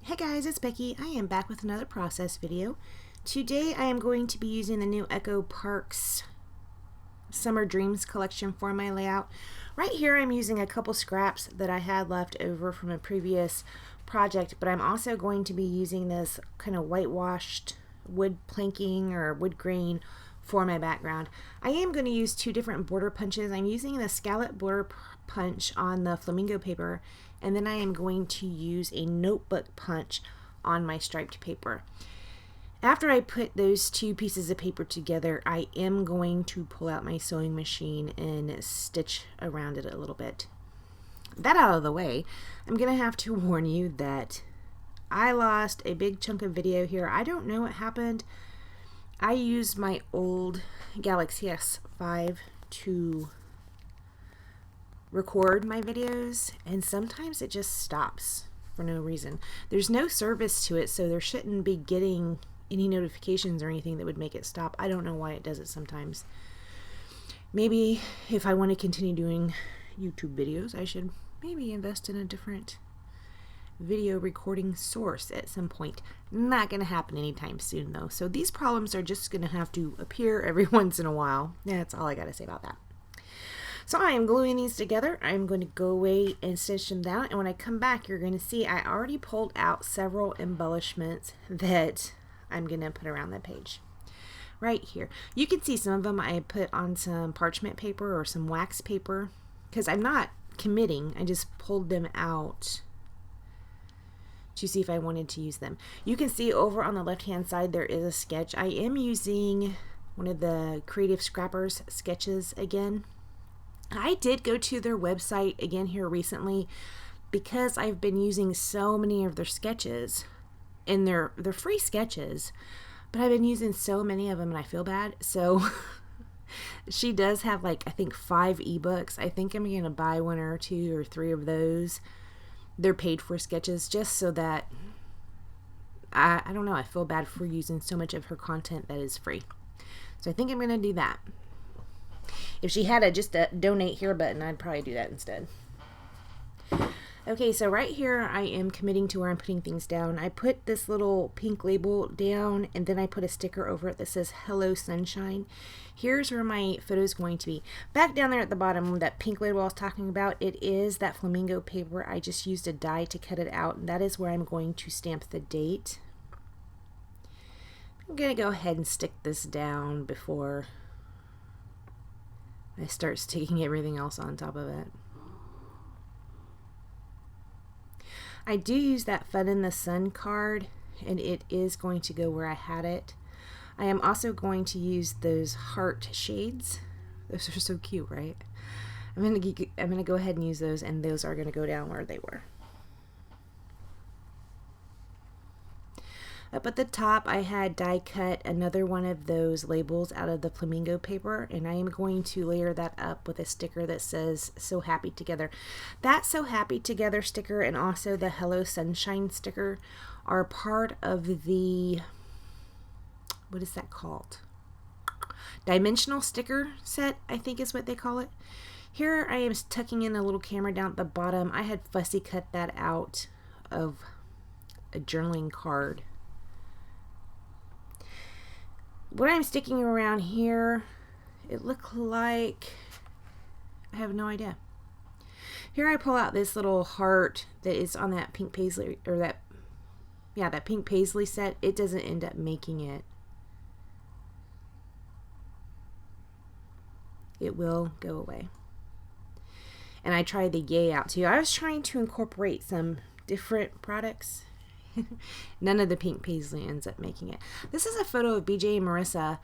Hey guys, it's Becky. I am back with another process video. Today I am going to be using the new Echo Parks Summer Dreams collection for my layout. Right here I'm using a couple scraps that I had left over from a previous project, but I'm also going to be using this kind of whitewashed wood planking or wood grain for my background. I am going to use two different border punches. I'm using the scallop border punch on the flamingo paper, and then I am going to use a notebook punch on my striped paper. After I put those two pieces of paper together, I am going to pull out my sewing machine and stitch around it a little bit. That out of the way, I'm going to have to warn you that I lost a big chunk of video here. I don't know what happened. I used my old Galaxy S5 to record my videos, and sometimes it just stops for no reason. There's no service to it, so there shouldn't be getting any notifications or anything that would make it stop. I don't know why it does it sometimes. Maybe if I want to continue doing YouTube videos, I should maybe invest in a different video recording source at some point. Not going to happen anytime soon though, so these problems are just going to have to appear every once in a while. That's all I got to say about that. So I am gluing these together. I'm going to go away and stitch them down, and when I come back you're going to see I already pulled out several embellishments that I'm going to put around the page. Right here. You can see some of them I put on some parchment paper or some wax paper because I'm not committing. I just pulled them out to see if I wanted to use them. You can see over on the left hand side there is a sketch. I am using one of the Creative Scrappers sketches again. I did go to their website again here recently because I've been using so many of their sketches, and they're free sketches, but I've been using so many of them and I feel bad. So she does have like I think 5 ebooks. I think I'm gonna buy 1 or 2 or 3 of those. They're paid for sketches just so that I don't know, I feel bad for using so much of her content that is free. So I think I'm gonna do that. If she had just a donate here button, I'd probably do that instead. Okay, so right here I am committing to where I'm putting things down. I put this little pink label down, and then I put a sticker over it that says Hello Sunshine. Here's where my photo is going to be. Back down there at the bottom, that pink label I was talking about, it is that flamingo paper. I just used a die to cut it out, and that is where I'm going to stamp the date. I'm going to go ahead and stick this down before I start sticking everything else on top of it. I do use that Fun in the Sun card, and it is going to go where I had it. I am also going to use those heart shades. Those are so cute, right? I'm gonna go ahead and use those, and those are going to go down where they were. Up at the top I had die cut another one of those labels out of the flamingo paper, and I am going to layer that up with a sticker that says So Happy Together. That So Happy Together sticker and also the Hello Sunshine sticker are part of the, what is that called? Dimensional sticker set, I think is what they call it. Here I am tucking in a little camera down at the bottom. I had fussy cut that out of a journaling card. What I'm sticking around here, it looked like, I have no idea. Here I pull out this little heart that is on that pink paisley, or that pink paisley set. It doesn't end up making it. It will go away. And I tried the Yay out too. I was trying to incorporate some different products. None of the pink paisley ends up making it. This is a photo of BJ and Marissa,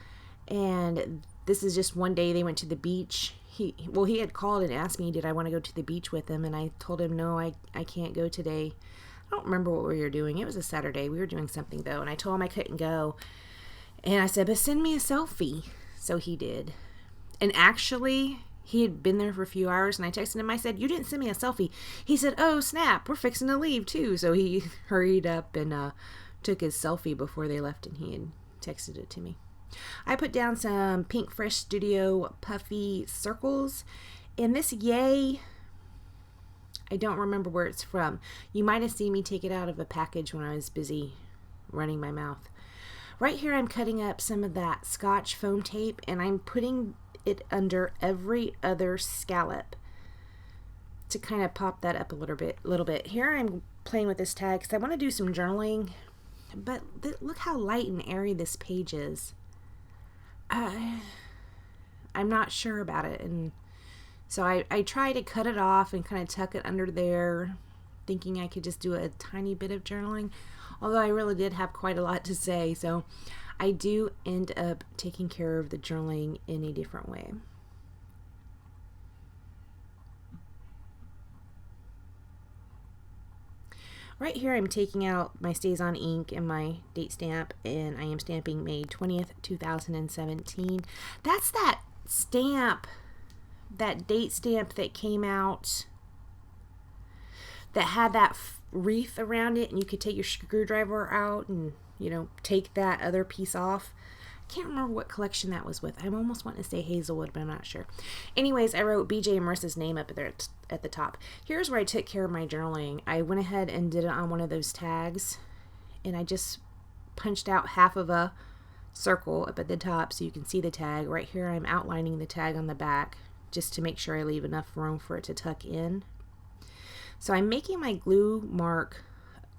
and this is just one day they went to the beach. He had called and asked me did I want to go to the beach with him, and I told him no, I can't go today. I don't remember what we were doing. It was a Saturday. We were doing something though, and I told him I couldn't go. And I said, but send me a selfie. So he did. And actually, he had been there for a few hours, and I texted him. I said, you didn't send me a selfie. He said, oh, snap, we're fixing to leave, too. So he hurried up and took his selfie before they left, and he had texted it to me. I put down some Pink Fresh Studio puffy circles. And this Yay, I don't remember where it's from. You might have seen me take it out of a package when I was busy running my mouth. Right here I'm cutting up some of that Scotch foam tape, and I'm putting it under every other scallop to kind of pop that up a little bit. Here I'm playing with this tag because I want to do some journaling, but look how light and airy this page is. I'm not sure about it, and so I try to cut it off and kind of tuck it under there, thinking I could just do a tiny bit of journaling, although I really did have quite a lot to say, so I do end up taking care of the journaling in a different way. Right here I'm taking out my Stays On ink and my date stamp, and I am stamping May 20th, 2017. That's that stamp, that date stamp that came out that had that wreath around it, and you could take your screwdriver out and, you know, take that other piece off. I can't remember what collection that was with. I almost want to say Hazelwood, but I'm not sure. Anyways, I wrote BJ and Marissa's name up there at the top. Here's where I took care of my journaling. I went ahead and did it on one of those tags, and I just punched out half of a circle up at the top so you can see the tag. Right here I'm outlining the tag on the back just to make sure I leave enough room for it to tuck in. So I'm making my glue mark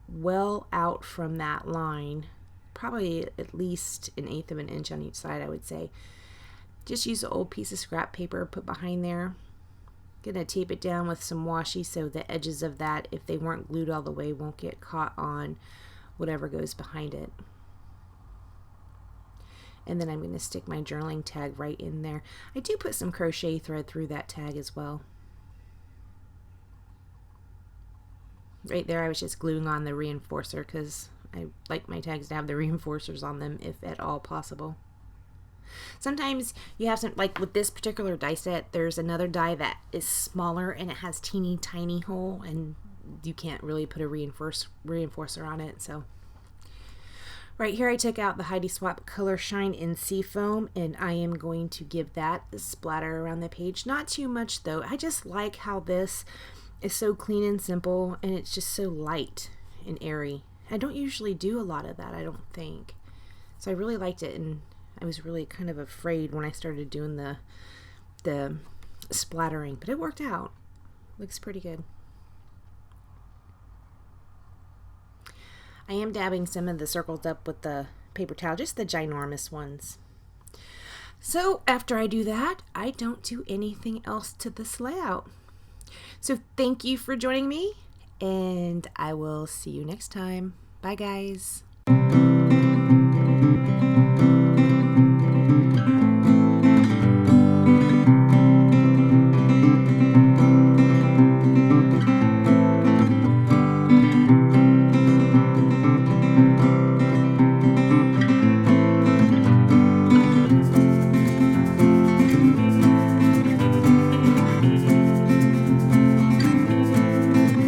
well out from that line, probably at least 1/8 of an inch on each side, I would say. Just use an old piece of scrap paper, put behind there. Gonna tape it down with some washi so the edges of that, if they weren't glued all the way, won't get caught on whatever goes behind it. And then I'm going to stick my journaling tag right in there. I do put some crochet thread through that tag as well. Right there I was just gluing on the reinforcer because I like my tags to have the reinforcers on them if at all possible. Sometimes you have some, like with this particular die set, there's another die that is smaller and it has teeny tiny hole, and you can't really put a reinforcer on it. So right here I took out the Heidi Swapp Color Shine in Seafoam, and I am going to give that a splatter around the page. Not too much though. I just like how this is so clean and simple, and it's just so light and airy. I don't usually do a lot of that, I don't think. So I really liked it, and I was really kind of afraid when I started doing the splattering, but it worked out. Looks pretty good. I am dabbing some of the circles up with the paper towel, just the ginormous ones. So after I do that, I don't do anything else to this layout. So thank you for joining me, and I will see you next time. Bye, guys.